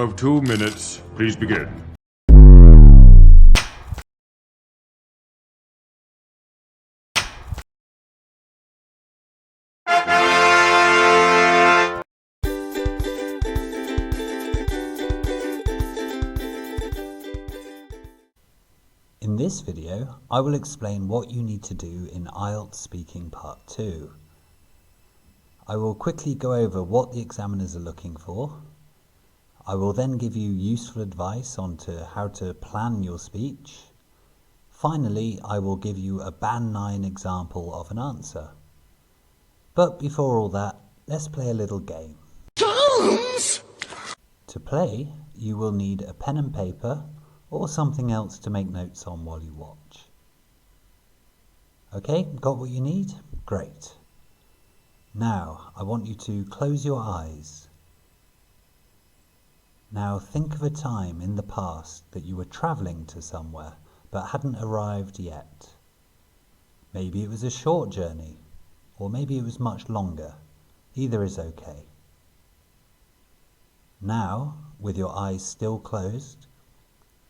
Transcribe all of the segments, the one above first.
have 2 minutes. Please begin. In this video, I will explain what you need to do in IELTS Speaking Part 2. I will quickly go over what the examiners are looking for. I will then give you useful advice on how to plan your speech. Finally, I will give you a Band 9 example of an answer. But before all that, let's play a little game. Dance! To play, you will need a pen and paper or something else to make notes on while you watch. Okay, got what you need? Great. Now, I want you to close your eyes. Now think of a time in the past that you were travelling to somewhere but hadn't arrived yet. Maybe it was a short journey, or maybe it was much longer. Either is okay. Now, with your eyes still closed,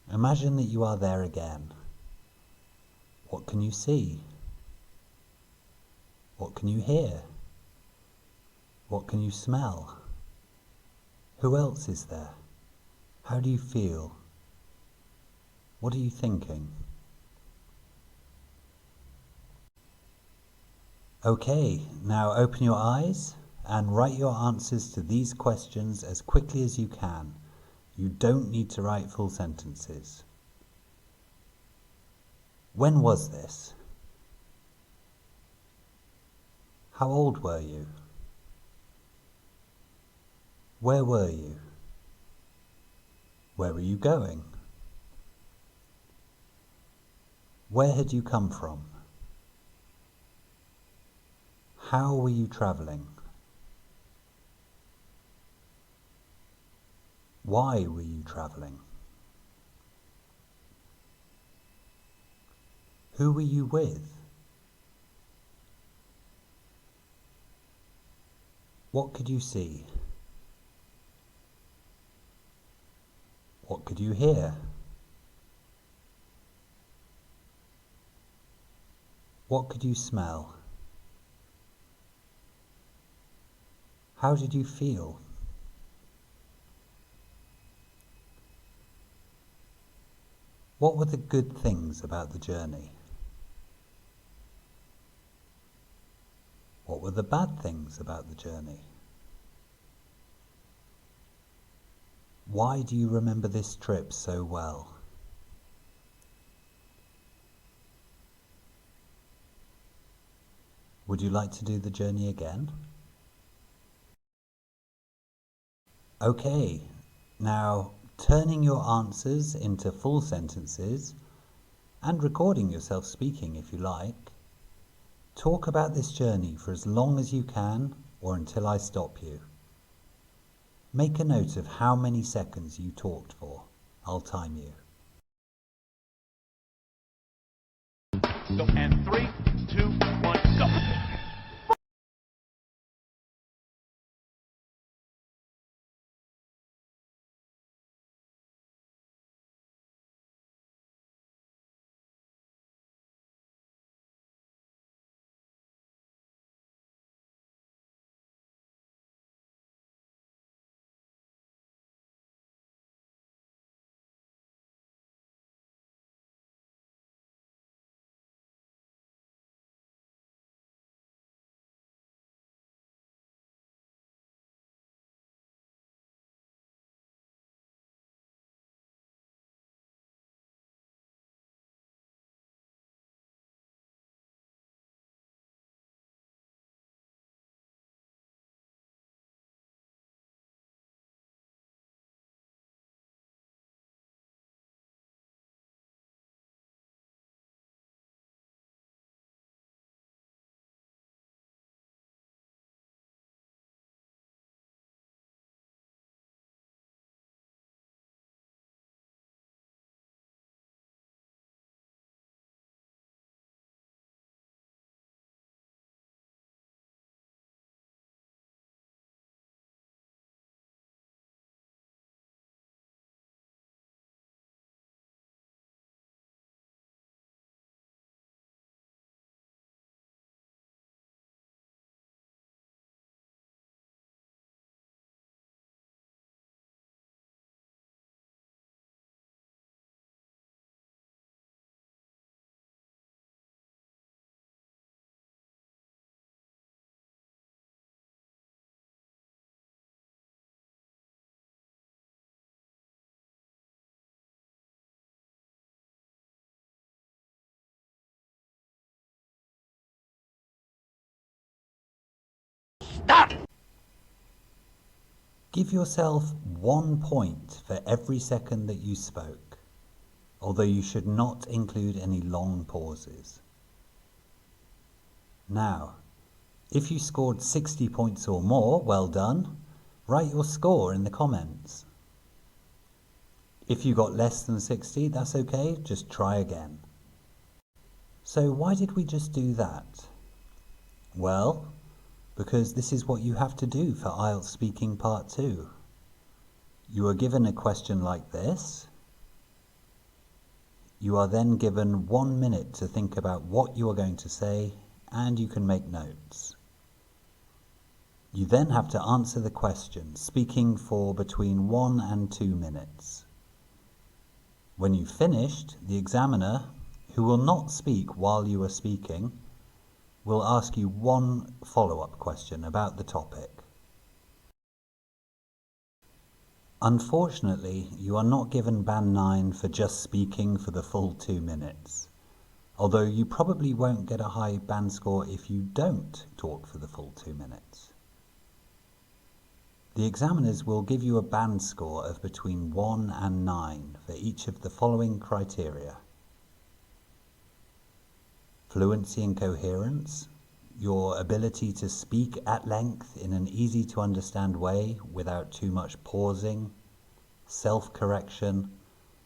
imagine that you are there again. What can you see? What can you hear? What can you smell? Who else is there? How do you feel? What are you thinking? Okay, now open your eyes and write your answers to these questions as quickly as you can. You don't need to write full sentences. When was this? How old were you? Where were you? Where were you going? Where had you come from? How were you travelling? Why were you travelling? Who were you with? What could you see? What could you hear? What could you smell? How did you feel? What were the good things about the journey? What were the bad things about the journey? Why do you remember this trip so well? Would you like to do the journey again? Okay, now turning your answers into full sentences and recording yourself speaking if you like. Talk about this journey for as long as you can or until I stop you. Make a note of how many seconds you talked for. I'll time you. And 3, 2, 1, go! Stop! Give yourself 1 point for every second that you spoke, although you should not include any long pauses. Now, if you scored 60 points or more, well done. Write your score in the comments. If you got less than 60, that's okay, just try again. So why did we just do that? Well, because this is what you have to do for IELTS Speaking Part 2. You are given a question like this. You are then given 1 minute to think about what you are going to say, and you can make notes. You then have to answer the question, speaking for between 1 and 2 minutes. When you've finished, the examiner, who will not speak while you are speaking, will ask you one follow-up question about the topic. Unfortunately, you are not given band 9 for just speaking for the full 2 minutes, although you probably won't get a high band score if you don't talk for the full 2 minutes. The examiners will give you a band score of between 1 and 9 for each of the following criteria: fluency and coherence, your ability to speak at length in an easy to understand way without too much pausing, self-correction,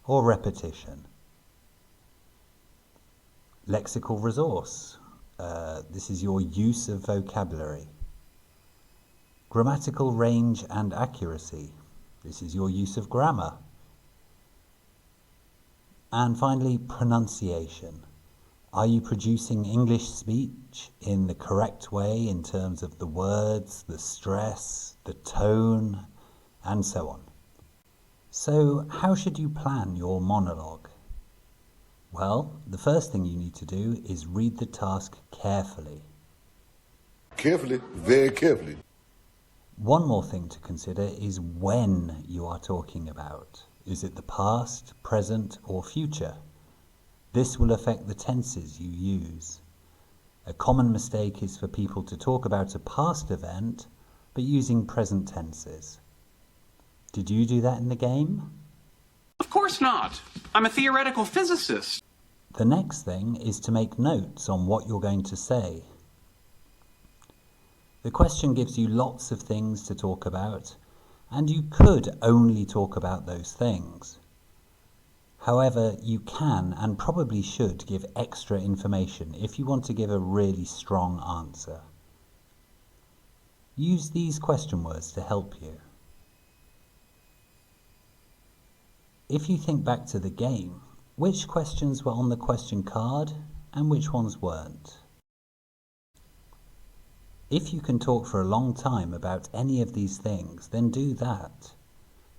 or repetition. Lexical resource, this is your use of vocabulary. Grammatical range and accuracy, this is your use of grammar. And finally, pronunciation. Are you producing English speech in the correct way in terms of the words, the stress, the tone, and so on? So, how should you plan your monologue? Well, the first thing you need to do is read the task carefully. Carefully, very carefully. One more thing to consider is when you are talking about. Is it the past, present, or future? This will affect the tenses you use. A common mistake is for people to talk about a past event, but using present tenses. Did you do that in the game? Of course not. I'm a theoretical physicist. The next thing is to make notes on what you're going to say. The question gives you lots of things to talk about, and you could only talk about those things. However, you can and probably should give extra information if you want to give a really strong answer. Use these question words to help you. If you think back to the game, which questions were on the question card and which ones weren't? If you can talk for a long time about any of these things, then do that.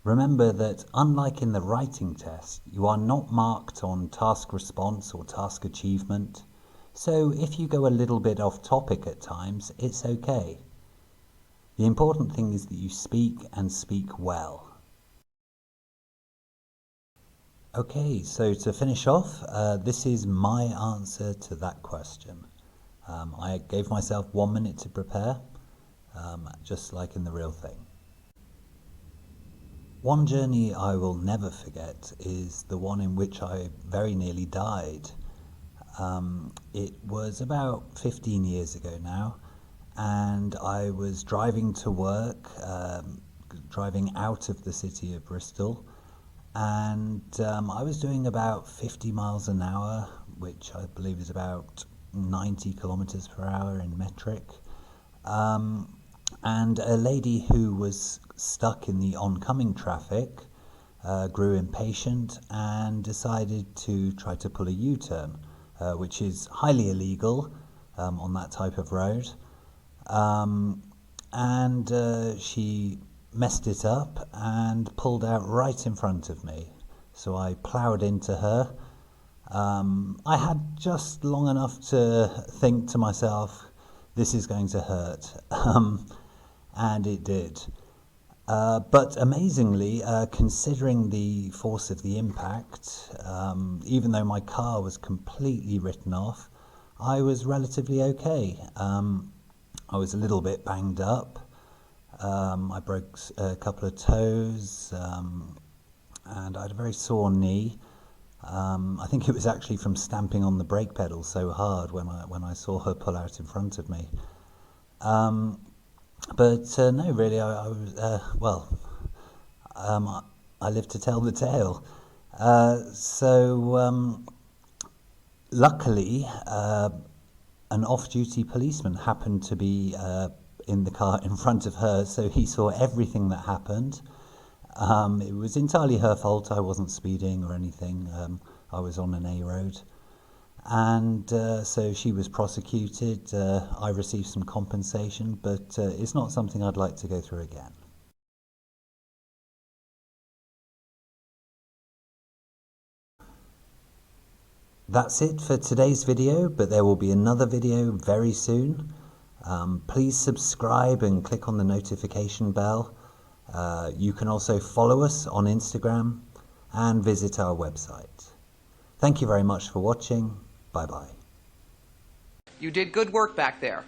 Remember that, unlike in the writing test, you are not marked on task response or task achievement, so if you go a little bit off topic at times, it's okay. The important thing is that you speak and speak well. Okay, so to finish off, this is my answer to that question. I gave myself 1 minute to prepare, just like in the real thing. One journey I will never forget is the one in which I very nearly died. It was about 15 years ago now, and I was driving to work, driving out of the city of Bristol, and I was doing about 50 miles an hour, which I believe is about 90 kilometers per hour in metric. And a lady who was stuck in the oncoming traffic grew impatient and decided to try to pull a U-turn, which is highly illegal on that type of road. And she messed it up and pulled out right in front of me. So I ploughed into her. I had just long enough to think to myself, this is going to hurt. And it did. But amazingly, considering the force of the impact, even though my car was completely written off, I was relatively okay. I was a little bit banged up. I broke a couple of toes, and I had a very sore knee. I think it was actually from stamping on the brake pedal so hard when I saw her pull out in front of me. But no, really, I was I lived to tell the tale. Luckily, an off-duty policeman happened to be in the car in front of her, so he saw everything that happened. It was entirely her fault. I wasn't speeding or anything. I was on an A road. And so she was prosecuted. I received some compensation, but it's not something I'd like to go through again. That's it for today's video, but there will be another video very soon. Please subscribe and click on the notification bell. You can also follow us on Instagram and visit our website. Thank you very much for watching. Bye-bye. You did good work back there.